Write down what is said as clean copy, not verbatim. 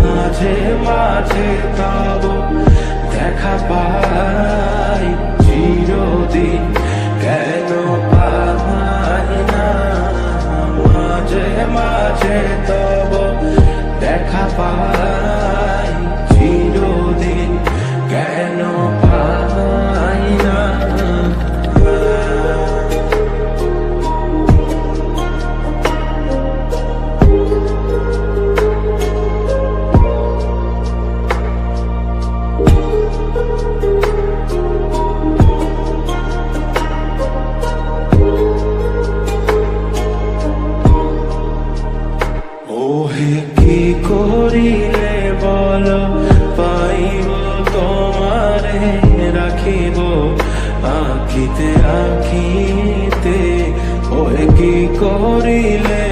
মাঝে মাঝে তব দেখা পাই চিরদিন কেন পাই না। মাঝে মাঝে তব দেখা পাই চিরদিন কেন পাই না। ওহে কি করিলে বল পাইব তোমারে রাখিব আঁখিতে আঁখিতে। ওহে কি করিলে